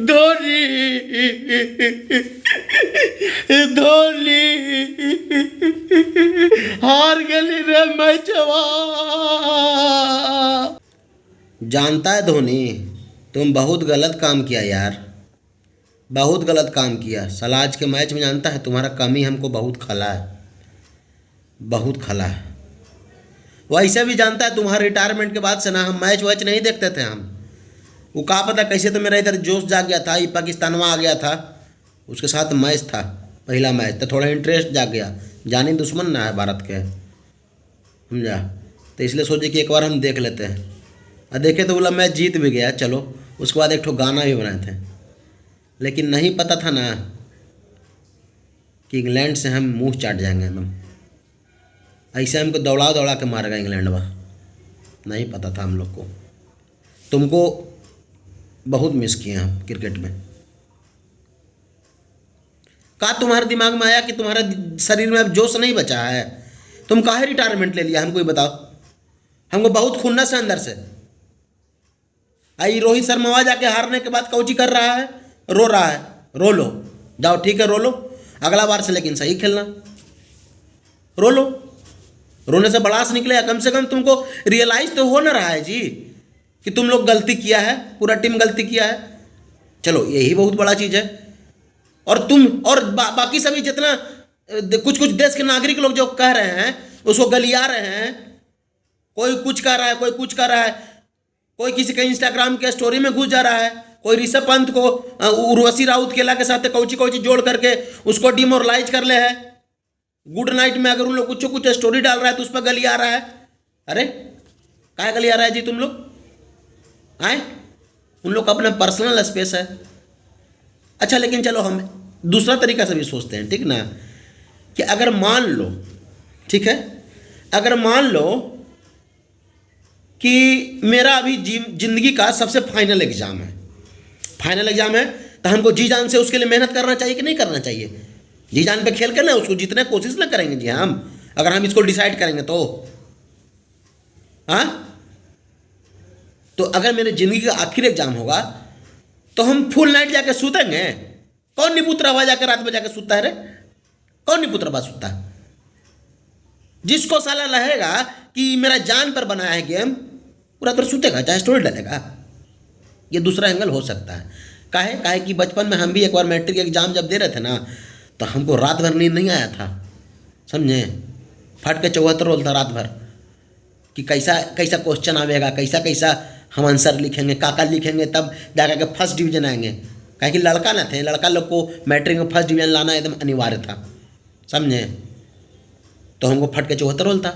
धोनी धोनी हार गली रे मैचवा। जानता है धोनी, तुम बहुत गलत काम किया यार, बहुत गलत काम किया। साला आज के मैच में जानता है तुम्हारा कमी हमको बहुत खला है, बहुत खला है। वैसे भी जानता है तुम्हारे रिटायरमेंट के बाद से ना हम मैच वैच नहीं देखते थे हम। वो कहा पता कैसे तो मेरा इधर जोश जाग गया था, ये पाकिस्तानवा आ गया था, उसके साथ मैच था, पहला मैच, तो थोड़ा इंटरेस्ट जाग गया। जानी दुश्मन ना है भारत के, समझा, तो इसलिए सोचे कि एक बार हम देख लेते हैं। और देखे तो बोला मैच जीत भी गया, चलो। उसके बाद एक ठो गाना भी बनाए थे, लेकिन नहीं पता था ना कि इंग्लैंड से हम मुंह चाट जाएंगे एकदम। ऐसे हमको दौड़ा दौड़ा के मारेगा इंग्लैंड वह, नहीं पता था हम लोग को। तुमको बहुत मिस किए हम क्रिकेट में। का तुम्हारे दिमाग में आया कि तुम्हारे शरीर में अब जोश नहीं बचा है? तुम काहे रिटायरमेंट ले लिया हमको ही बताओ। हमको बहुत खुन्नस है अंदर से। आई रोहित शर्मा जाके हारने के बाद कौची कर रहा है, रो रहा है। रो लो, जाओ ठीक है रो लो, अगला बार से लेकिन सही खेलना। रो लो, रोने से बड़ास निकलेगा। कम से कम तुमको रियलाइज तो हो ना रहा है जी कि तुम लोग गलती किया है, पूरा टीम गलती किया है। चलो यही बहुत बड़ा चीज़ है। और तुम और बाकी सभी जितना कुछ कुछ देश के नागरिक लोग जो कह रहे हैं उसको गलिया रहे हैं। कोई कुछ कह रहा है, कोई कुछ कह रहा है, कोई किसी के इंस्टाग्राम के स्टोरी में घुस जा रहा है, कोई ऋषभ पंत को उर्वशी राउत केला के साथ कौची कौची जोड़ करके उसको डिमोरलाइज कर ले है। गुड नाइट में अगर उन लोग कुछ कुछ स्टोरी डाल रहा है तो उस पर गलिया रहा है। अरे क्या गलिया रहा है जी तुम लोग? आए, उन लोग का अपना पर्सनल स्पेस है। अच्छा लेकिन चलो हम दूसरा तरीका से भी सोचते हैं, ठीक ना, कि अगर मान लो, ठीक है, अगर मान लो कि मेरा अभी जिंदगी का सबसे फाइनल एग्जाम है, फाइनल एग्जाम है, तो हमको जी जान से उसके लिए मेहनत करना चाहिए कि नहीं करना चाहिए? जी जान पे खेल कर ना उसको जीतने की कोशिश ना करेंगे जी हम, अगर हम इसको डिसाइड करेंगे तो। हाँ, तो अगर मेरे जिंदगी का आखिरी एग्जाम होगा तो हम फुल नाइट जाके सूतेंगे? कौन निपुत्र आवाज जाकर रात में जाकर सूता है रे? कौन निपुत्र आवाज सूता है? जिसको साला रहेगा कि मेरा जान पर बनाया है गेम, पूरा तर सूतेगा, चाहे स्टोरी डालेगा। ये दूसरा एंगल हो सकता है। काहे कि बचपन में हम भी एक बार मैट्रिक एग्जाम जब दे रहे थे ना, तो हमको रात भर नींद नहीं आया था, समझे। फट के 74 रोल था रात भर कि कैसा कैसा क्वेश्चन आवेगा, कैसा कैसा हम आंसर लिखेंगे, काका लिखेंगे, तब जाकर के फर्स्ट डिवीजन आएंगे। काहे कि लड़का ना थे, लड़का लोग को मैट्रिक में फर्स्ट डिवीजन लाना एकदम अनिवार्य था, समझे। तो हमको फट के 74 रोल था,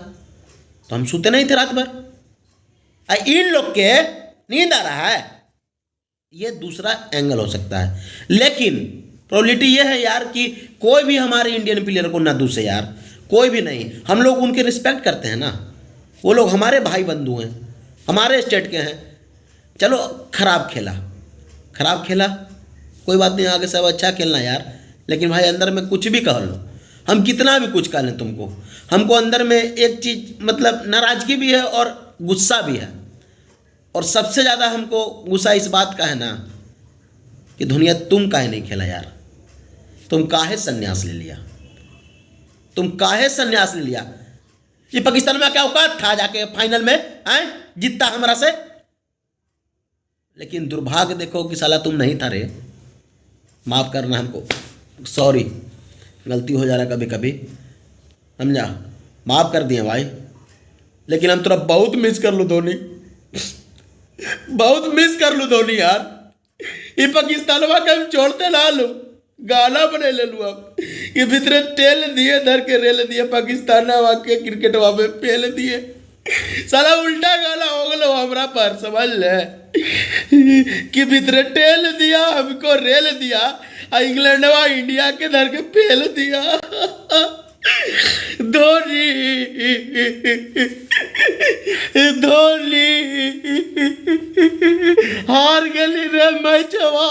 तो हम सोते नहीं थे रात भर। इन लोग के नींद आ रहा है, ये दूसरा एंगल हो सकता है। लेकिन प्रोबेबिलिटी ये है यार कि कोई भी हमारे इंडियन प्लेयर को ना दूसरे यार, कोई भी नहीं। हम लोग उनके रिस्पेक्ट करते हैं ना, वो लोग हमारे भाई बंधु हैं, हमारे स्टेट के हैं। चलो खराब खेला, कोई बात नहीं, आगे सब अच्छा खेलना यार। लेकिन भाई अंदर में कुछ भी कह लो, हम कितना भी कुछ कह लें तुमको, हमको अंदर में एक चीज़ मतलब नाराज़गी भी है और गुस्सा भी है। और सबसे ज़्यादा हमको गुस्सा इस बात का है ना कि दुनिया तुम काहे नहीं खेला यार, तुम काहे संन्यास ले लिया, तुम काहे संन्यास ले लिया? ये पाकिस्तान में क्या औकात था जाके फाइनल में आए जीतता हमारा से? लेकिन दुर्भाग्य देखो कि साला तुम नहीं था रे। माफ़ करना हमको, सॉरी, गलती हो जा रहा है कभी कभी, समझा, माफ़ कर दिए भाई। लेकिन हम तेरा बहुत मिस कर लो धोनी, बहुत मिस कर लो धोनी यार। ये पाकिस्तानवा के हम छोड़ते ना लो, गाना बने ले लूँ अब। ये भीतरे टेल दिए, धर के रेल दिए, पाकिस्तानवा के क्रिकेटवा में पेल दिए। साला उल्टा गाना हो गलो हमरा पर, समझ ले, कि भीतरे टेल दिया हमको रेल दिया, इंग्लैंडवा इंडिया के धर के पेल दिया। धोनी धोनी हार गली रे मैचवा।